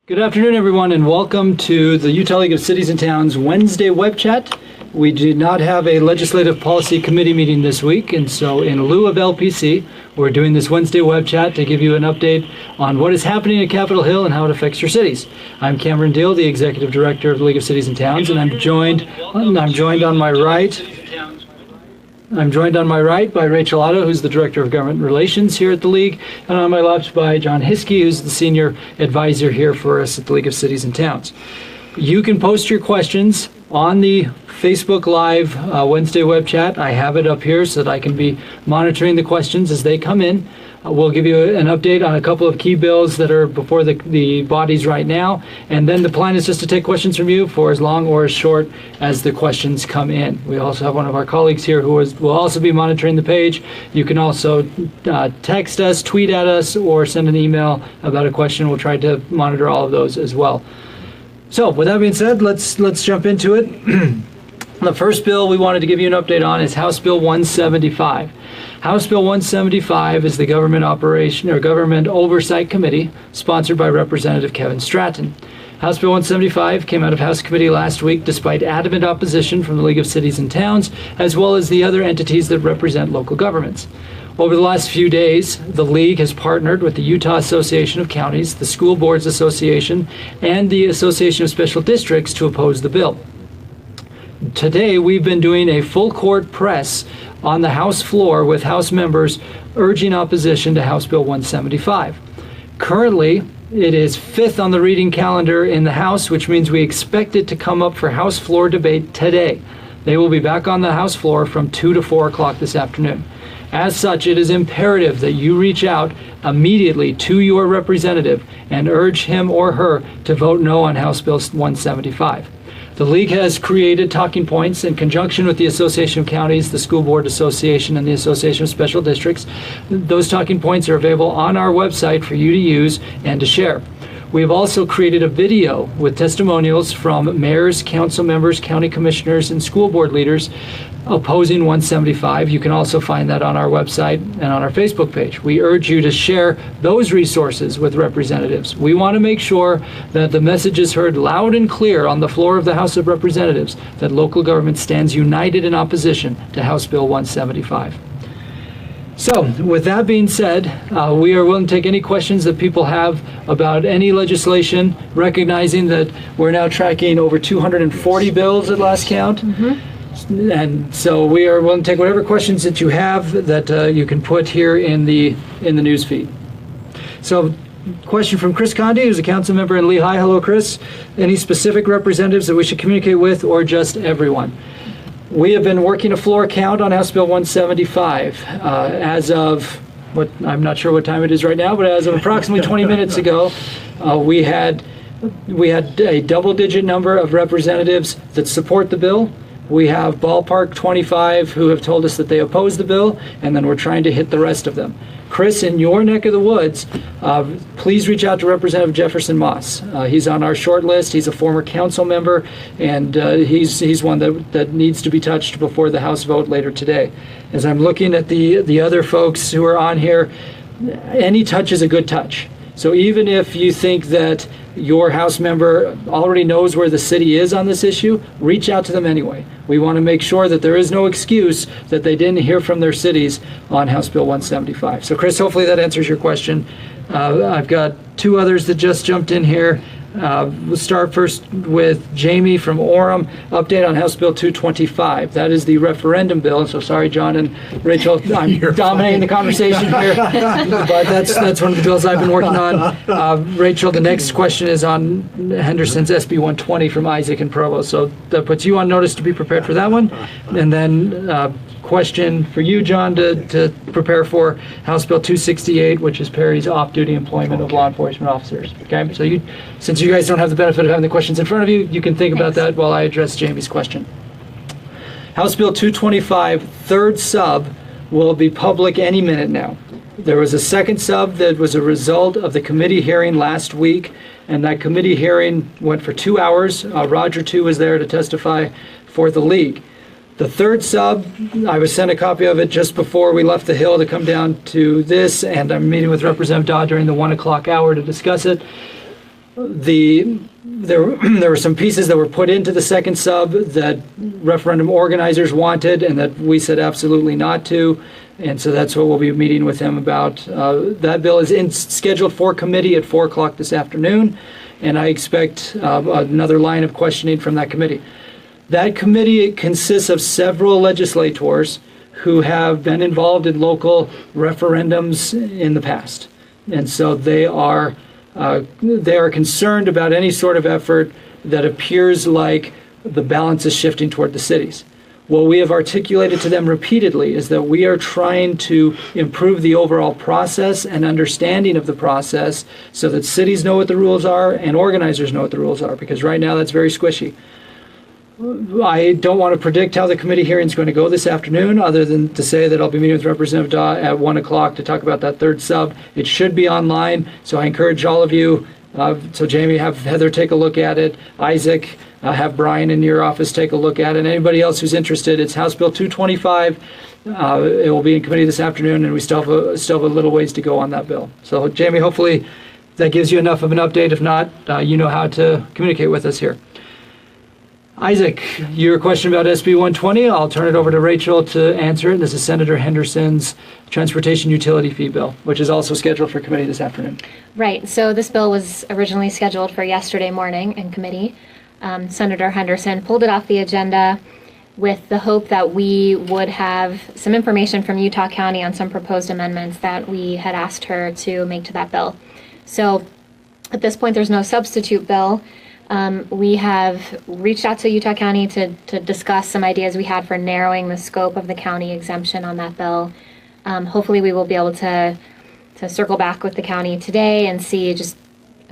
Good afternoon, everyone, and welcome to the Utah League of Cities and Towns Wednesday web chat. We did not have a Legislative Policy Committee meeting this week, and so in lieu of LPC, we're doing this Wednesday web chat to give you an update on what is happening at Capitol Hill and how it affects your cities. I'm Cameron Deal, the Executive Director of the League of Cities and Towns, and I'm joined on my right by Rachel Otto, who's the Director of Government Relations here at the League, and on my left by John Hiskey, who's the Senior Advisor here for us at the League of Cities and Towns. You can post your questions on the Facebook Live Wednesday web chat. I have it up here so that I can be monitoring the questions as they come in. We'll give you an update on a couple of key bills that are before the bodies right now, and then the plan is just to take questions from you for as long or as short as the questions come in. We also have one of our colleagues here who will also be monitoring the page. You can also text us, tweet at us, or send an email about a question. We'll try to monitor all of those as well. So with that being said, let's jump into it. The first bill we wanted to give you an update on is House Bill 175. House Bill 175 is the Government Oversight Committee, sponsored by Representative Kevin Stratton. House Bill 175 came out of House Committee last week despite adamant opposition from the League of Cities and Towns, as well as the other entities that represent local governments. Over the last few days, the League has partnered with the Utah Association of Counties, the School Boards Association, and the Association of Special Districts to oppose the bill. Today, we've been doing a full court press on the House floor with House members urging opposition to House Bill 175. Currently, it is fifth on the reading calendar in the House, which means we expect it to come up for House floor debate today. They will be back on the House floor from 2 to 4 o'clock this afternoon. As such, it is imperative that you reach out immediately to your representative and urge him or her to vote no on House Bill 175. The League has created talking points in conjunction with the Association of Counties, the School Board Association, and the Association of Special Districts. Those talking points are available on our website for you to use and to share. We have also created a video with testimonials from mayors, council members, county commissioners, and school board leaders opposing 175. You can also find that on our website and on our Facebook page. We urge you to share those resources with representatives. We want to make sure that the message is heard loud and clear on the floor of the House of Representatives that local government stands united in opposition to House Bill 175. So, with that being said, we are willing to take any questions that people have about any legislation, recognizing that we're now tracking over 240 bills at last count. And so we are willing to take whatever questions that you have that you can put here in the news feed. So, question from Chris Condi, who's a council member in Lehigh. Hello, Chris. Any specific representatives that we should communicate with, or just everyone? We have been working a floor count on House Bill 175 as of, I'm not sure what time it is right now, but as of approximately 20 minutes ago, we had a double-digit number of representatives that support the bill. We have ballpark 25 who have told us that they oppose the bill, and then we're trying to hit the rest of them. Chris, in your neck of the woods, please reach out to Representative Jefferson Moss. He's on our short list. He's a former council member, and he's one that needs to be touched before the House vote later today. As I'm looking at the other folks who are on here, any touch is a good touch. So even if you think that your House member already knows where the city is on this issue, reach out to them anyway. We want to make sure that there is no excuse that they didn't hear from their cities on House Bill 175. So Chris, hopefully that answers your question. I've got two others that just jumped in here. We'll start first with Jamie from Orem. Update on House Bill 225. That is the referendum bill. So sorry, John and Rachel, I'm dominating the conversation here, but that's one of the bills I've been working on. Rachel, the next question is on Henderson's SB 120 from Isaac and Provo. So that puts you on notice to be prepared for that one. And then question for you, John, to prepare for House Bill 268, which is Perry's off-duty employment of law enforcement officers. Okay, so since you guys don't have the benefit of having the questions in front of you, you can think about that while I address Jamie's question. House Bill 225, third sub, will be public any minute now. There was a second sub that was a result of the committee hearing last week, and that committee hearing went for 2 hours. Roger, too, was there to testify for the League. The third sub, I was sent a copy of it just before we left the Hill to come down to this, and I'm meeting with Representative Dodd during the 1 o'clock hour to discuss it. There were some pieces that were put into the second sub that referendum organizers wanted and that we said absolutely not to. And so that's what we'll be meeting with him about. That bill is scheduled for committee at 4 o'clock this afternoon, and I expect another line of questioning from that committee. That committee consists of several legislators who have been involved in local referendums in the past. And so they are concerned about any sort of effort that appears like the balance is shifting toward the cities. What we have articulated to them repeatedly is that we are trying to improve the overall process and understanding of the process so that cities know what the rules are and organizers know what the rules are, because right now that's very squishy. I don't want to predict how the committee hearing is going to go this afternoon, other than to say that I'll be meeting with Representative Daw at 1 o'clock to talk about that third sub. It should be online, so I encourage all of you. So Jamie, have Heather take a look at it. Isaac, have Brian in your office take a look at it. And anybody else who's interested, it's House Bill 225. It will be in committee this afternoon, and we still have a little ways to go on that bill. So Jamie, hopefully that gives you enough of an update. If not, you know how to communicate with us here. Isaac, your question about SB 120, I'll turn it over to Rachel to answer it. This is Senator Henderson's transportation utility fee bill, which is also scheduled for committee this afternoon. Right. So this bill was originally scheduled for yesterday morning in committee. Senator Henderson pulled it off the agenda with the hope that we would have some information from Utah County on some proposed amendments that we had asked her to make to that bill. So at this point, there's no substitute bill. We have reached out to Utah County to discuss some ideas we had for narrowing the scope of the county exemption on that bill. Hopefully we will be able to circle back with the county today and see just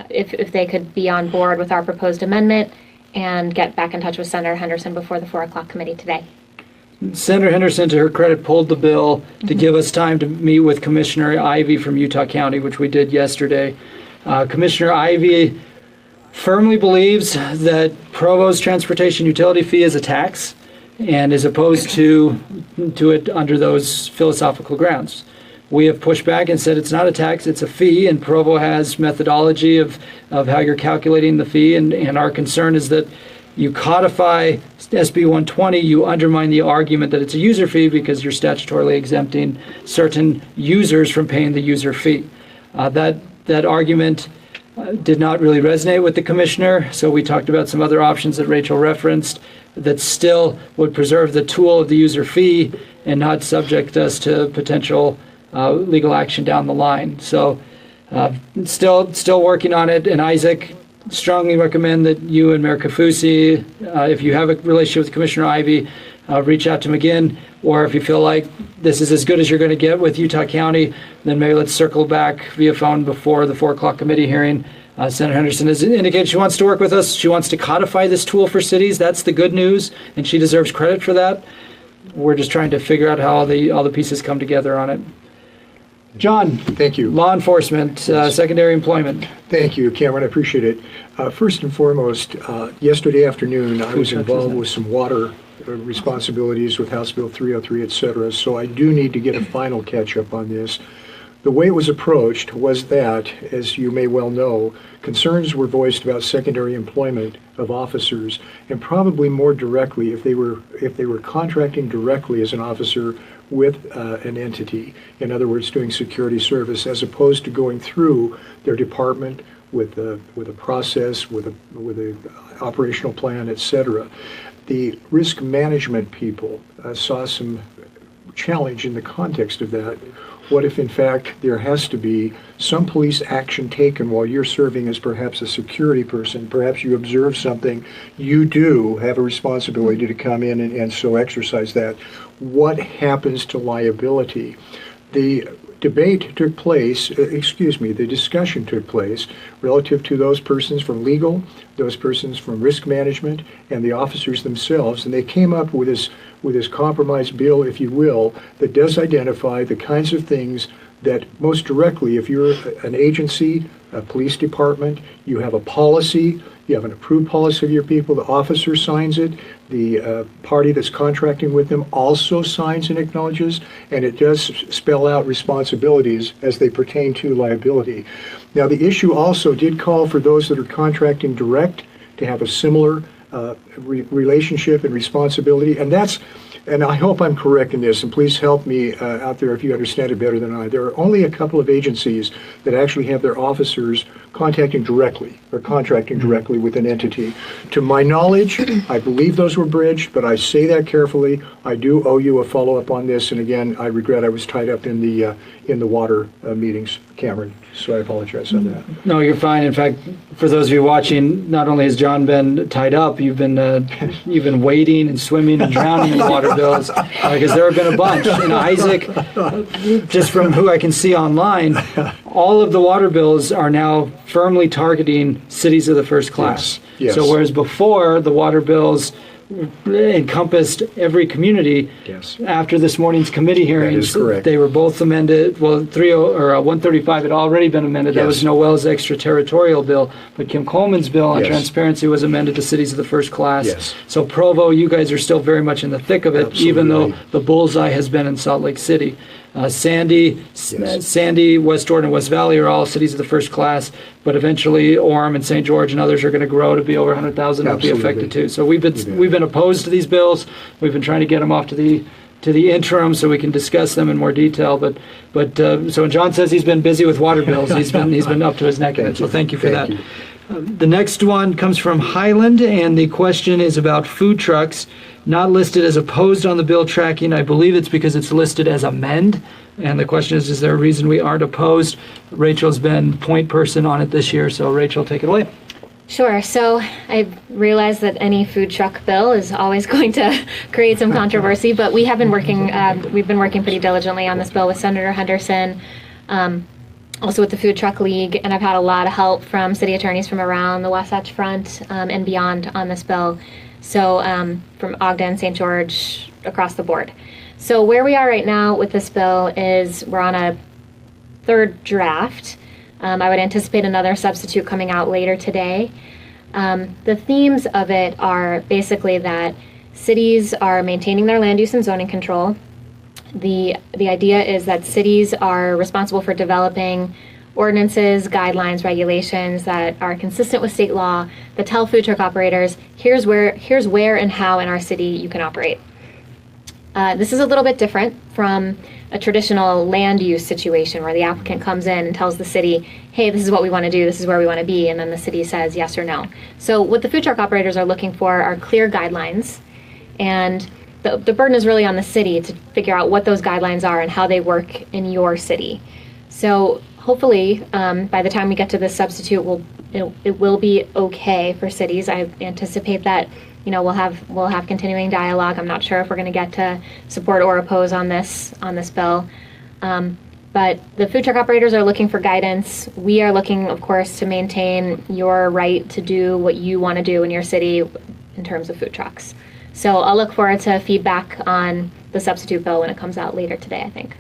if they could be on board with our proposed amendment and get back in touch with Senator Henderson before the 4 o'clock committee today. Senator Henderson, to her credit, pulled the bill to give us time to meet with Commissioner Ivey from Utah County, which we did yesterday. Commissioner Ivey firmly believes that Provo's transportation utility fee is a tax and is opposed to it under those philosophical grounds. We have pushed back and said it's not a tax, it's a fee, and Provo has methodology of how you're calculating the fee, and our concern is that you codify SB 120, you undermine the argument that it's a user fee because you're statutorily exempting certain users from paying the user fee. That argument did not really resonate with the commissioner, so we talked about some other options that Rachel referenced that still would preserve the tool of the user fee and not subject us to potential legal action down the line. So still working on it, and Isaac, strongly recommend that you and Mayor Kafusi, if you have a relationship with Commissioner Ivey, reach out to him again, or if you feel like this is as good as you're going to get with Utah County, then maybe let's circle back via phone before the 4 o'clock committee hearing. Senator Henderson has indicated she wants to work with us. She wants to codify this tool for cities. That's the good news, and she deserves credit for that. We're just trying to figure out how all the pieces come together on it. John. Thank you. Law enforcement, secondary employment. Thank you, Cameron. I appreciate it. First and foremost, yesterday afternoon, I was involved with some water responsibilities with House Bill 303, et cetera, so I do need to get a final catch-up on this. The way it was approached was that, as you may well know, concerns were voiced about secondary employment of officers, and probably more directly if they were contracting directly as an officer with an entity, in other words, doing security service, as opposed to going through their department with a process, with a operational plan, etc. The risk management people saw some challenge in the context of that. What if, in fact, there has to be some police action taken while you're serving as perhaps a security person? Perhaps you observe something, you do have a responsibility to come in and so exercise that. What happens to liability? The debate took place, the discussion took place relative to those persons from legal, those persons from risk management, and the officers themselves, and they came up with this compromise bill, if you will, that does identify the kinds of things that most directly, if you're an agency, a police department, you have a policy, you have an approved policy of your people, the officer signs it, the party that's contracting with them also signs and acknowledges, and it does spell out responsibilities as they pertain to liability. Now, the issue also did call for those that are contracting direct to have a similar relationship and responsibility, and I hope I'm correct in this, and please help me out there if you understand it better than I. There are only a couple of agencies that actually have their officers contacting directly or contracting directly with an entity. To my knowledge, I believe those were bridged, but I say that carefully. I do owe you a follow-up on this, and again, I regret I was tied up in the water meetings, Cameron, so I apologize on that. No, you're fine. In fact, for those of you watching, not only has John been tied up, you've been wading and swimming and drowning in the water bills, because there have been a bunch. And Isaac, just from who I can see online, all of the water bills are now firmly targeting cities of the first class. Yes. So whereas before the water bills encompassed every community, Yes. after this morning's committee hearings, correct. they were both amended. Well, 135 had already been amended. That Yes. was Noel's extraterritorial bill, but Kim Coleman's bill on Yes. transparency was amended to cities of the first class. Yes. So Provo, you guys are still very much in the thick of it, even though Absolutely. the bullseye has been in Salt Lake City. Sandy, West Jordan, and West Valley are all cities of the first class, but eventually Orem and St. George and others are going to grow to be over 100,000 and be Absolutely. affected too. So we've been opposed to these bills. We've been trying to get them off to the interim so we can discuss them in more detail. But so when John says he's been busy with water bills, he's been up to his neck in it. So thank you for that. Thank you. The next one comes from Highland, and the question is about food trucks. Not listed as opposed on the bill tracking. I believe it's because it's listed as amend. And the question is there a reason we aren't opposed? Rachel's been point person on it this year, so Rachel, take it away. Sure. So I realize that any food truck bill is always going to create some controversy, but we have been working. We've been working pretty diligently on this bill with Senator Henderson, also with the Food Truck League, and I've had a lot of help from city attorneys from around the Wasatch Front and beyond on this bill. So from Ogden, St. George, across the board. So where we are right now with this bill is we're on a third draft. I would anticipate another substitute coming out later today. The themes of it are basically that cities are maintaining their land use and zoning control. The idea is that cities are responsible for developing ordinances, guidelines, regulations that are consistent with state law that tell food truck operators, here's where and how in our city you can operate. This is a little bit different from a traditional land use situation where the applicant comes in and tells the city, hey, this is what we want to do, this is where we want to be, and then the city says yes or no. So what the food truck operators are looking for are clear guidelines, and the burden is really on the city to figure out what those guidelines are and how they work in your city. So hopefully, by the time we get to this substitute, it will be okay for cities. I anticipate that we'll have continuing dialogue. I'm not sure if we're going to get to support or oppose on this bill. But the food truck operators are looking for guidance. We are looking, of course, to maintain your right to do what you want to do in your city in terms of food trucks. So I'll look forward to feedback on the substitute bill when it comes out later today, I think.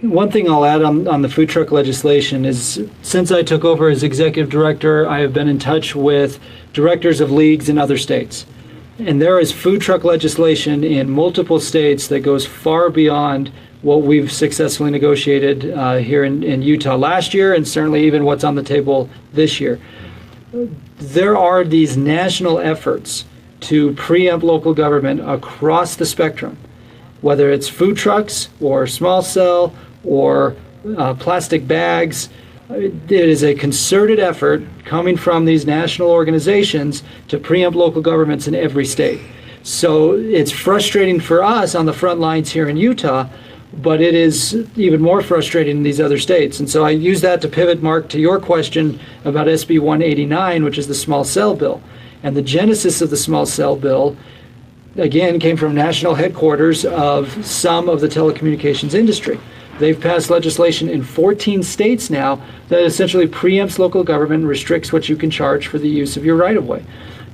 One thing I'll add on the food truck legislation is since I took over as executive director, I have been in touch with directors of leagues in other states. And there is food truck legislation in multiple states that goes far beyond what we've successfully negotiated here in Utah last year, and certainly even what's on the table this year. There are these national efforts to preempt local government across the spectrum, whether it's food trucks or small cell or plastic bags. It is a concerted effort coming from these national organizations to preempt local governments in every state. So it's frustrating for us on the front lines here in Utah, but it is even more frustrating in these other states. And so I use that to pivot, Mark, to your question about SB 189, which is the small cell bill. And the genesis of the small cell bill, again, came from national headquarters of some of the telecommunications industry. They've passed legislation in 14 states now that essentially preempts local government and restricts what you can charge for the use of your right-of-way.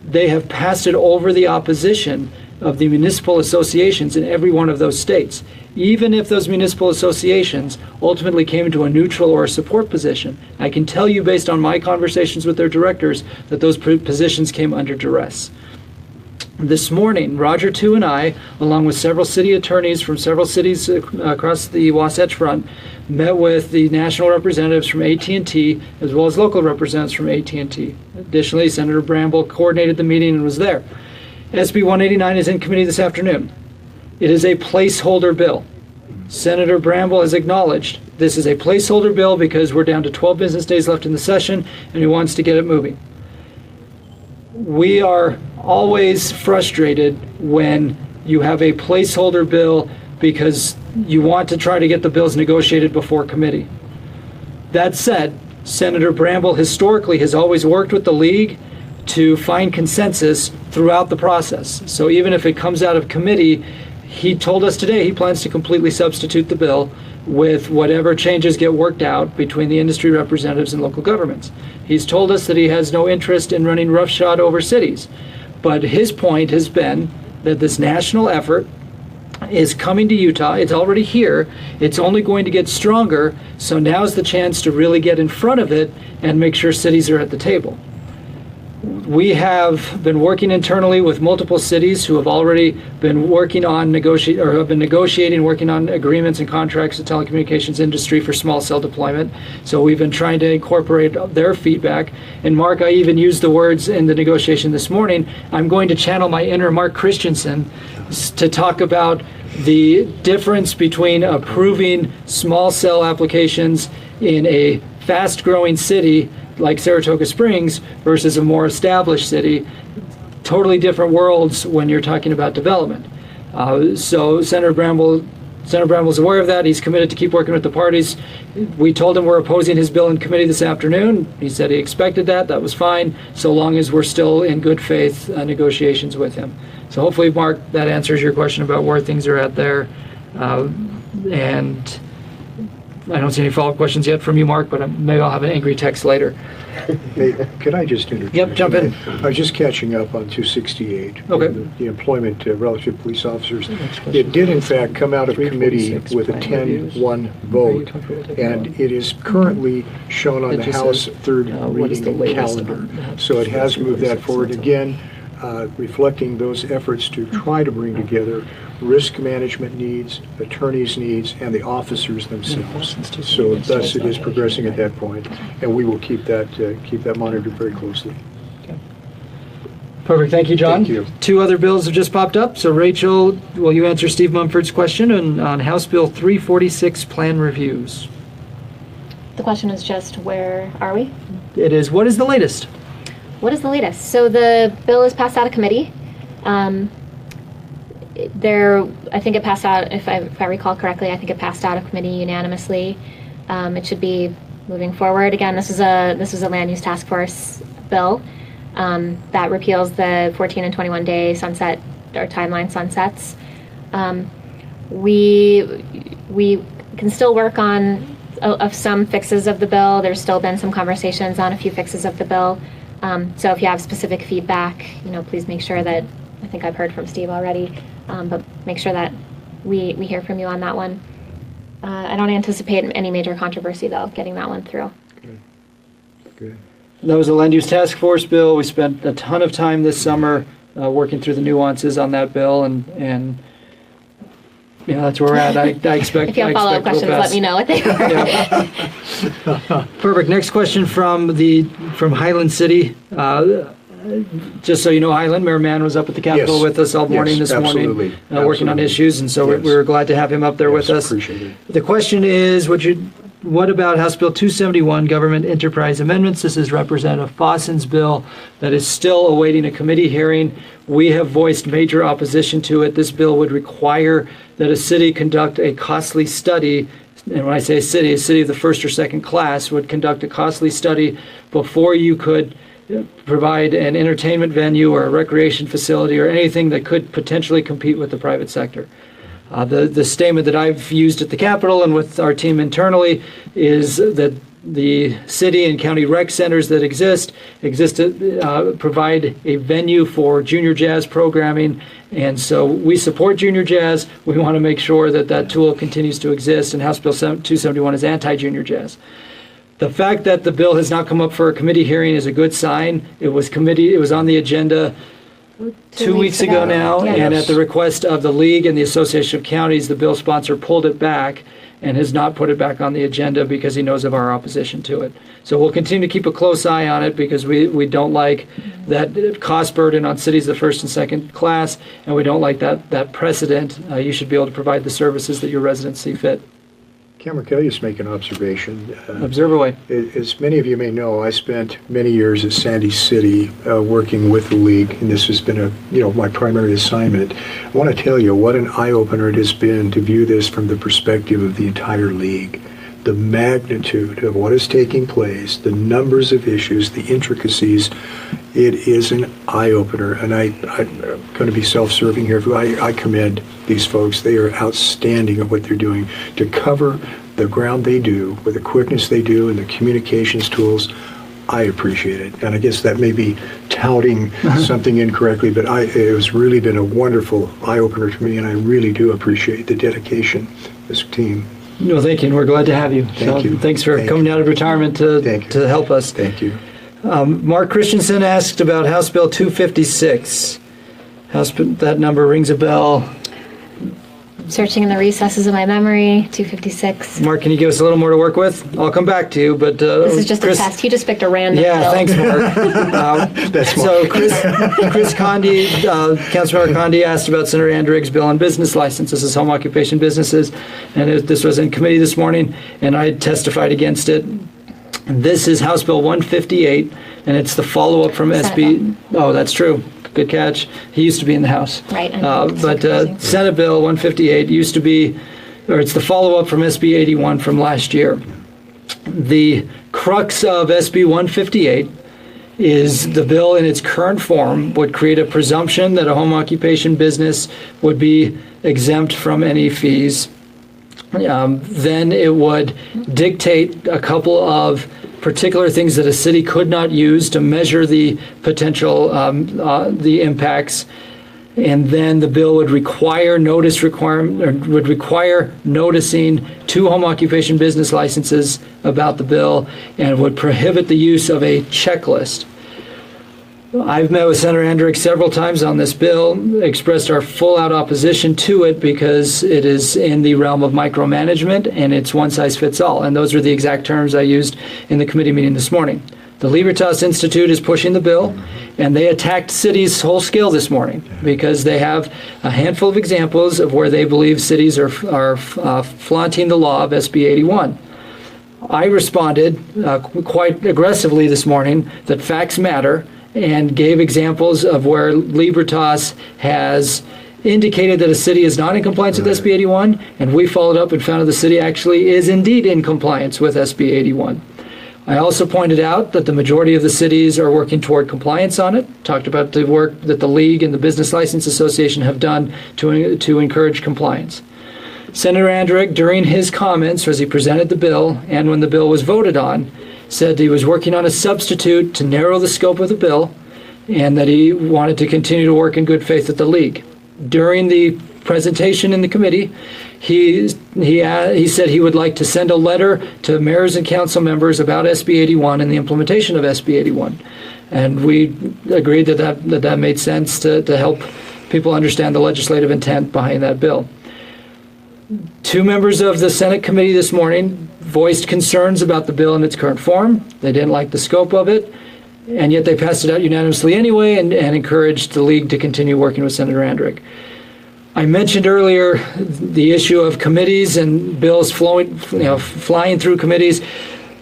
They have passed it over the opposition of the municipal associations in every one of those states. Even if those municipal associations ultimately came into a neutral or a support position, I can tell you based on my conversations with their directors that those positions came under duress. This morning, Roger Tu and I, along with several city attorneys from several cities across the Wasatch Front, met with the national representatives from AT&T as well as local representatives from AT&T. Additionally, Senator Bramble coordinated the meeting and was there. SB 189 is in committee this afternoon. It is a placeholder bill. Senator Bramble has acknowledged this is a placeholder bill because we're down to 12 business days left in the session and he wants to get it moving. We are always frustrated when you have a placeholder bill because you want to try to get the bills negotiated before committee. That said, Senator Bramble historically has always worked with the league to find consensus throughout the process. So even if it comes out of committee, he told us today he plans to completely substitute the bill with whatever changes get worked out between the industry representatives and local governments. He's told us that he has no interest in running roughshod over cities. But his point has been that this national effort is coming to Utah. It's already here. It's only going to get stronger. So now's the chance to really get in front of it and make sure cities are at the table. We have been working internally with multiple cities who have already been working on negotiating, working on agreements and contracts with the telecommunications industry for small cell deployment. So we've been trying to incorporate their feedback. And Mark, I even used the words in the negotiation this morning. I'm going to channel my inner Mark Christensen to talk about the difference between approving small cell applications in a fast-growing city like Saratoga Springs versus a more established city. Totally different worlds when you're talking about development. So Senator Bramble's aware of that. He's committed to keep working with the parties. We told him we're opposing his bill in committee this afternoon. He said he expected that. That was fine, so long as we're still in good faith negotiations with him. So hopefully, Mark, that answers your question about where things are at there. And I don't see any follow-up questions yet from you, Mark, but maybe I'll have an angry text later. Hey, could I just interject? Yep, jump in. I was just catching up on 268. Okay. The employment relative to police officers. It did, in fact, come out of committee with a 10-1 vote, and it is currently shown on the House third reading calendar. So it has moved that forward again, reflecting those efforts to try to bring together risk management needs, attorneys' needs, and the officers themselves. So thus it is progressing at that point, and we will keep that monitored very closely. Perfect. Thank you, John. Thank you. Two other bills have just popped up. So Rachel, will you answer Steve Mumford's question on House Bill 346 plan reviews? The question is just, where are we? It is, what is the latest? What is the latest? So the bill is passed out of committee. I think it passed out, if I recall correctly, I think it passed out of committee unanimously. It should be moving forward. Again, this is a land use task force bill that repeals the 14 and 21 day sunset or timeline sunsets. We can still work on of some fixes of the bill. There's still been some conversations on a few fixes of the bill. So if you have specific feedback, please make sure that, I think I've heard from Steve already, but make sure that we hear from you on that one. I don't anticipate any major controversy, though, getting that one through. Good. That was a land use task force bill. We spent a ton of time this summer working through the nuances on that bill, and that's where we're at. I expect. If you have follow-up questions, let me know what they are. Yeah. Perfect. Next question from Highland City. Just so you know, Highland, Mayor Mann was up at the Capitol with us all morning this morning, working on issues, and so we were glad to have him up there with us. Appreciate it. The question is, what about House Bill 271, Government Enterprise Amendments? This is Representative Fossen's bill that is still awaiting a committee hearing. We have voiced major opposition to it. This bill would require that a city conduct a costly study. And when I say a city of the first or second class would conduct a costly study before you could provide an entertainment venue or a recreation facility or anything that could potentially compete with the private sector. The statement that I've used at the Capitol and with our team internally is that The city and county rec centers that exist to provide a venue for junior jazz programming. And so we support junior jazz. We want to make sure that that tool continues to exist, and House Bill 271 is anti-junior jazz. The fact that the bill has not come up for a committee hearing is a good sign. It was on the agenda 2 weeks ago now, Yeah. and at the request of the League and the Association of Counties, the bill sponsor pulled it back and has not put it back on the agenda because he knows of our opposition to it. So we'll continue to keep a close eye on it because we don't like that cost burden on cities of first and second class, and we don't like that precedent. You should be able to provide the services that your residents see fit. Cameron, can I just make an observation? Observe away. As many of you may know, I spent many years at Sandy City working with the League, and this has been my primary assignment. I want to tell you what an eye-opener it has been to view this from the perspective of the entire League. The magnitude of what is taking place, the numbers of issues, the intricacies, it is an eye-opener. And I'm going to be self-serving here. I commend these folks. They are outstanding at what they're doing to cover the ground they do with the quickness they do and the communications tools. I appreciate it. And I guess that may be touting something incorrectly, but it has really been a wonderful eye-opener to me, and I really do appreciate the dedication of this team. No, thank you, and we're glad to have you. Thank you. Thanks for coming out of retirement to help us. Thank you. Mark Christensen asked about House Bill 256. That number rings a bell. Searching in the recesses of my memory, 256. Mark, can you give us a little more to work with? I'll come back to you, but... this is just a test. He just picked a random bill. Thanks, Mark. That's so Chris Condi, Councilmember Condi asked about Senator Andrigg's bill on business licenses as home occupation businesses, and this was in committee this morning, and I testified against it. This is House Bill 158, and it's the follow-up from SB... Oh, that's true. Good catch. He used to be in the House. Right. But Senate Bill 158 used to be, or it's the follow-up from SB 81 from last year. The crux of SB 158 is the bill in its current form would create a presumption that a home occupation business would be exempt from any fees. Then it would dictate a couple of particular things that a city could not use to measure the potential, the impacts, and then the bill would require noticing two home occupation business licenses about the bill, and would prohibit the use of a checklist. I've met with Senator Andrigg several times on this bill, expressed our full-out opposition to it because it is in the realm of micromanagement and it's one-size-fits-all. And those are the exact terms I used in the committee meeting this morning. The Libertas Institute is pushing the bill, and they attacked cities whole scale this morning because they have a handful of examples of where they believe cities are flaunting the law of SB 81. I responded quite aggressively this morning that facts matter, and gave examples of where Libertas has indicated that a city is not in compliance with SB 81, and we followed up and found that the city actually is indeed in compliance with SB 81. I also pointed out that the majority of the cities are working toward compliance on it, talked about the work that the League and the Business License Association have done to encourage compliance. Senator Andrigg, during his comments as he presented the bill and when the bill was voted on, said he was working on a substitute to narrow the scope of the bill and that he wanted to continue to work in good faith with the League. During the presentation in the committee, he said he would like to send a letter to mayors and council members about SB 81 and the implementation of SB 81. And we agreed that made sense to help people understand the legislative intent behind that bill. Two members of the Senate committee this morning voiced concerns about the bill in its current form. They didn't like the scope of it, and yet they passed it out unanimously anyway and encouraged the League to continue working with Senator Andrigg. I mentioned earlier the issue of committees and bills flying through committees.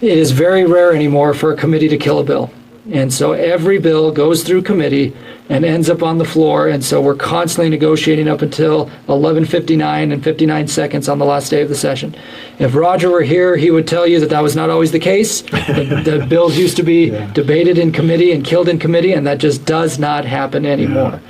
It is very rare anymore for a committee to kill a bill. And so every bill goes through committee and ends up on the floor, and so we're constantly negotiating up until 11:59 and 59 seconds on the last day of the session. If Roger were here, he would tell you that was not always the case. The bills used to be debated in committee and killed in committee, and that just does not happen anymore.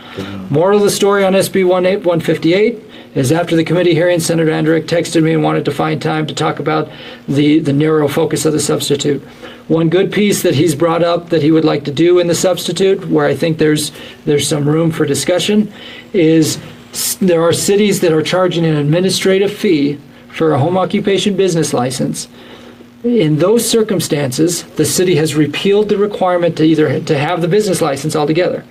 Moral of the story on SB 158 is after the committee hearing, Senator Andrick texted me and wanted to find time to talk about the narrow focus of the substitute. One good piece that he's brought up that he would like to do in the substitute, where I think there's some room for discussion, is there are cities that are charging an administrative fee for a home occupation business license. In those circumstances, the city has repealed the requirement to have the business license altogether.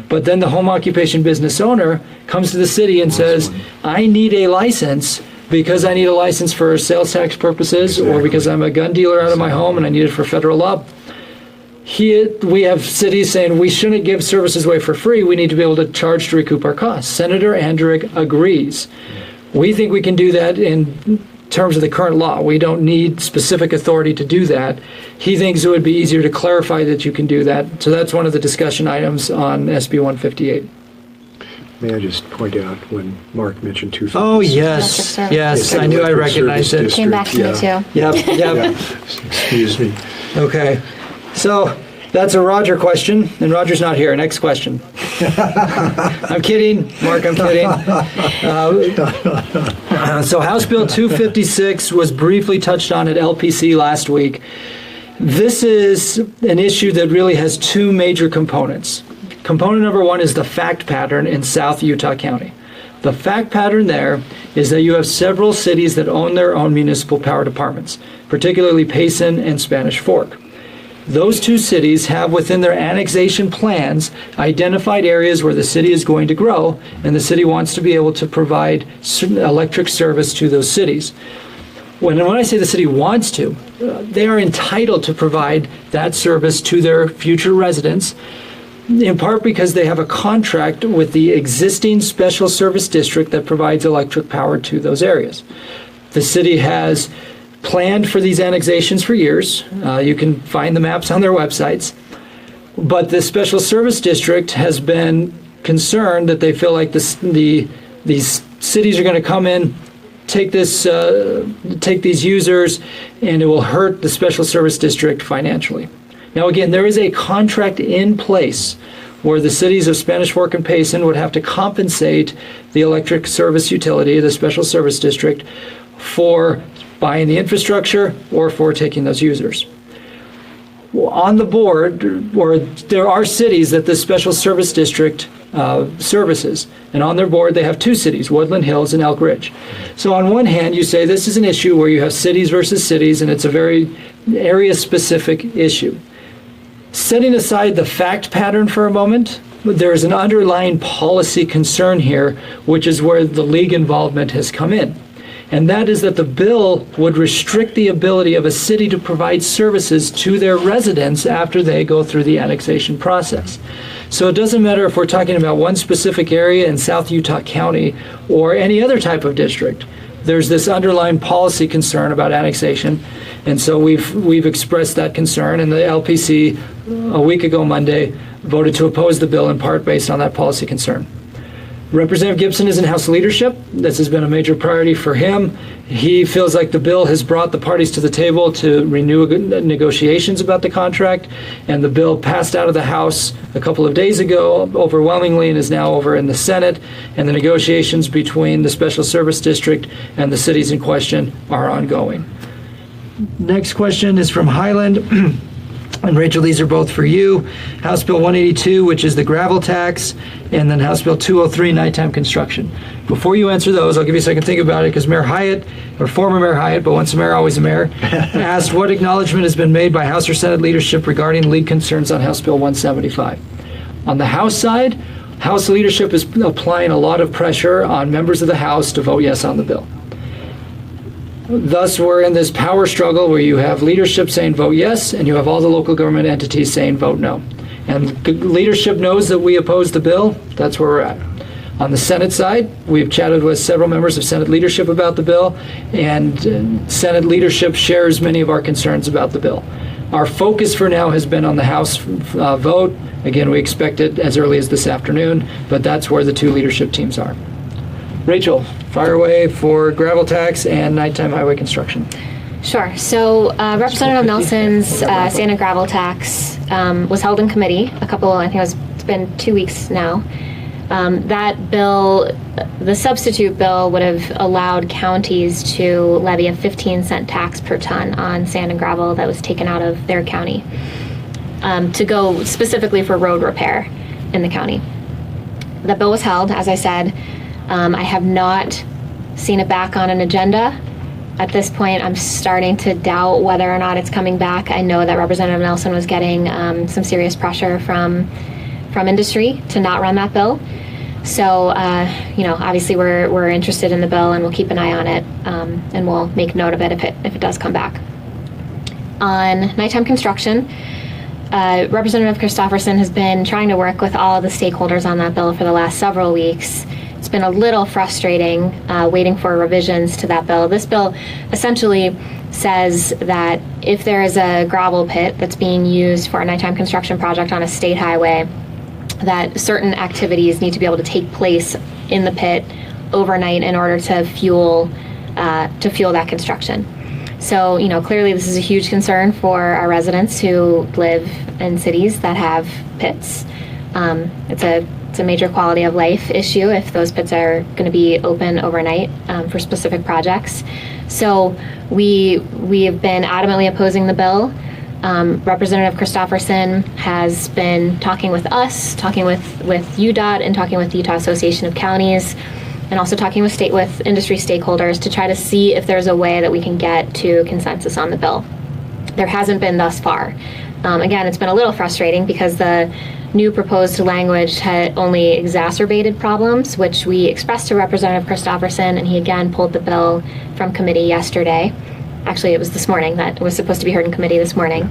But then the home occupation business owner comes to the city and says, I need a license because I need a license for sales tax purposes, or because I'm a gun dealer out of my home and I need it for federal law. We have cities saying we shouldn't give services away for free. We need to be able to charge to recoup our costs. Senator Andrick agrees. We think we can do that in terms of the current law. We don't need specific authority to do that. He thinks it would be easier to clarify that you can do that. So that's one of the discussion items on SB 158. May I just point out when Mark mentioned two things? Oh, yes. Yes, I knew I recognized it. Came back to me too. Yep. Excuse me. Okay. So that's a Roger question, and Roger's not here. Next question. I'm kidding, Mark, I'm kidding. So House Bill 256 was briefly touched on at LPC last week. This is an issue that really has two major components. Component number one is the fact pattern in South Utah County. The fact pattern there is that you have several cities that own their own municipal power departments, particularly Payson and Spanish Fork. Those two cities have within their annexation plans identified areas where the city is going to grow, and the city wants to be able to provide electric service to those cities. When I say the city wants to, they are entitled to provide that service to their future residents, in part because they have a contract with the existing special service district that provides electric power to those areas. The city has planned for these annexations for years. You can find the maps on their websites. But the Special Service District has been concerned that they feel like these cities are going to come in, take these users, and it will hurt the Special Service District financially. Now, again, there is a contract in place where the cities of Spanish Fork and Payson would have to compensate the electric service utility, the Special Service District, for buying the infrastructure or for taking those users. On the board, or there are cities that the Special Service District services, and on their board they have two cities, Woodland Hills and Elk Ridge. So on one hand, you say this is an issue where you have cities versus cities, and it's a very area-specific issue. Setting aside the fact pattern for a moment, there is an underlying policy concern here, which is where the league involvement has come in. And that is that the bill would restrict the ability of a city to provide services to their residents after they go through the annexation process. So it doesn't matter if we're talking about one specific area in South Utah County or any other type of district. There's this underlying policy concern about annexation, and so we've expressed that concern, and the LPC a week ago Monday voted to oppose the bill in part based on that policy concern. Representative Gibson is in House leadership. This has been a major priority for him. He feels like the bill has brought the parties to the table to renew negotiations about the contract, and the bill passed out of the House a couple of days ago overwhelmingly and is now over in the Senate, and the negotiations between the Special Service District and the cities in question are ongoing. Next question is from Highland. And Rachel, these are both for you. House Bill 182, which is the gravel tax, and then House Bill 203, nighttime construction. Before you answer those, I'll give you a second to think about it, because Mayor Hyatt, or former Mayor Hyatt, but once a mayor, always a mayor, asked what acknowledgement has been made by House or Senate leadership regarding league concerns on House Bill 175. On the House side, House leadership is applying a lot of pressure on members of the House to vote yes on the bill. Thus, we're in this power struggle where you have leadership saying vote yes, and you have all the local government entities saying vote no. And leadership knows that we oppose the bill. That's where we're at. On the Senate side, we've chatted with several members of Senate leadership about the bill, and Senate leadership shares many of our concerns about the bill. Our focus for now has been on the House vote. Again, we expect it as early as this afternoon, but that's where the two leadership teams are. Rachel, fire away for gravel tax and nighttime highway construction. Sure. So Representative Nelson's sand and gravel tax was held in committee it's been 2 weeks now. That bill, the substitute bill, would have allowed counties to levy a 15-cent tax per ton on sand and gravel that was taken out of their county to go specifically for road repair in the county. The bill was held, as I said. I have not seen it back on an agenda. At this point, I'm starting to doubt whether or not it's coming back. I know that Representative Nelson was getting some serious pressure from industry to not run that bill. So, obviously we're interested in the bill and we'll keep an eye on it, and we'll make note of it if it does come back. On nighttime construction, Representative Christopherson has been trying to work with all of the stakeholders on that bill for the last several weeks. It's been a little frustrating waiting for revisions to that bill. This bill essentially says that if there is a gravel pit that's being used for a nighttime construction project on a state highway, that certain activities need to be able to take place in the pit overnight in order to fuel that construction. So, clearly this is a huge concern for our residents who live in cities that have pits. It's a major quality of life issue if those pits are going to be open overnight for specific projects. So we have been adamantly opposing the bill. Representative Christopherson has been talking with us, talking with UDOT, and talking with the Utah Association of Counties, and also talking with industry stakeholders to try to see if there's a way that we can get to consensus on the bill. There hasn't been thus far. Again, it's been a little frustrating because the new proposed language had only exacerbated problems, which we expressed to Representative Christopherson, and he again pulled the bill from committee yesterday. Actually, it was this morning that it was supposed to be heard in committee this morning.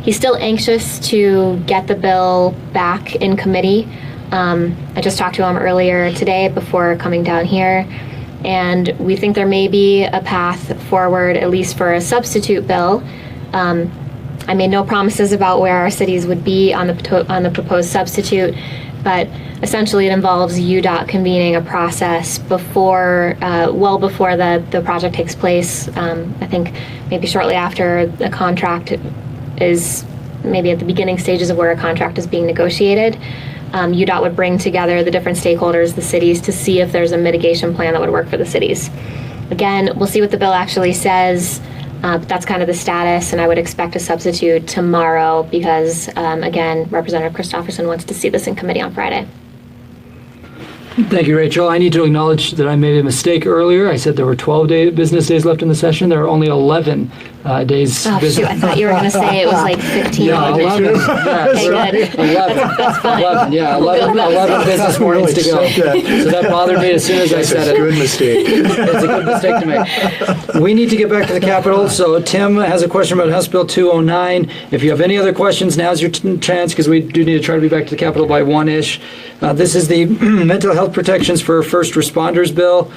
He's still anxious to get the bill back in committee. I just talked to him earlier today before coming down here, and we think there may be a path forward, at least for a substitute bill. I made no promises about where our cities would be on the proposed substitute, but essentially it involves UDOT convening a process well before the project takes place. I think maybe shortly after the contract is, maybe at the beginning stages of where a contract is being negotiated. UDOT would bring together the different stakeholders, the cities, to see if there's a mitigation plan that would work for the cities. Again, we'll see what the bill actually says. But that's kind of the status, and I would expect a substitute tomorrow because, again, Representative Christopherson wants to see this in committee on Friday. Thank you, Rachel. I need to acknowledge that I made a mistake earlier. I said there were 12 business days left in the session. There are only 11 days. Oh, shoot, I thought you were going to say it was like 15. Yeah, 11. Okay, good. 11. That's fine. 11, yeah, 11 business mornings to go. So that bothered me as soon as I said it. Good mistake. It's a good mistake to make. We need to get back to the Capitol. So Tim has a question about House Bill 209. If you have any other questions, now's your chance, because we do need to try to be back to the Capitol by 1-ish. This is the mental health protections for first responders bill.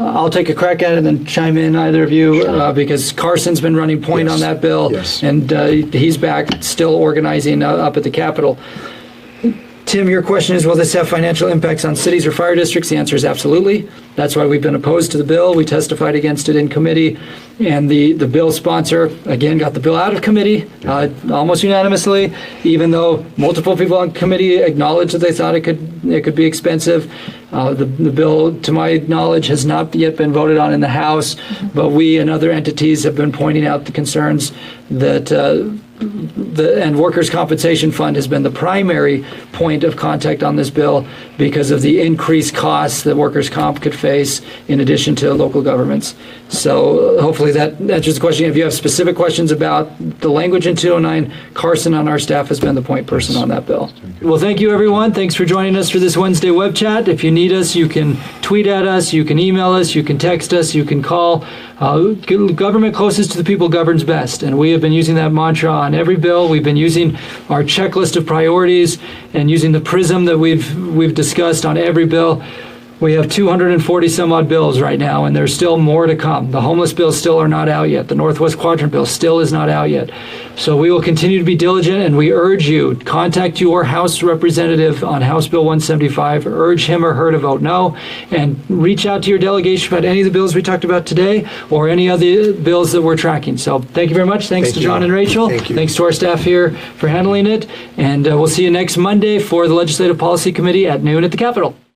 I'll take a crack at it and then chime in, either of you, because Carson's been running point on that bill, and he's back still organizing up at the Capitol. Tim, your question is, will this have financial impacts on cities or fire districts? The answer is absolutely. That's why we've been opposed to the bill. We testified against it in committee, and the bill sponsor, again, got the bill out of committee almost unanimously, even though multiple people on committee acknowledged that they thought it could be expensive. The bill, to my knowledge, has not yet been voted on in the House, but we and other entities have been pointing out the concerns that and Workers' Compensation Fund has been the primary point of contact on this bill because of the increased costs that workers' comp could face in addition to local governments. So hopefully that answers the question. If you have specific questions about the language in 209, Carson on our staff has been the point person on that bill. Well, thank you, everyone. Thanks for joining us for this Wednesday web chat. If you need us, you can tweet at us, you can email us, you can text us, you can call. Government closest to the people governs best, and we have been using that mantra on every bill. We've been using our checklist of priorities and using the prism that we've discussed on every bill. We have 240 some odd bills right now, and there's still more to come. The homeless bills still are not out yet. The Northwest Quadrant bill still is not out yet. So we will continue to be diligent, and we urge you, contact your House representative on House Bill 175, urge him or her to vote no, and reach out to your delegation about any of the bills we talked about today or any other bills that we're tracking. So thank you very much. Thanks Thank to you. John and Rachel. Thank you. Thanks to our staff here for handling it. And we'll see you next Monday for the Legislative Policy Committee at noon at the Capitol.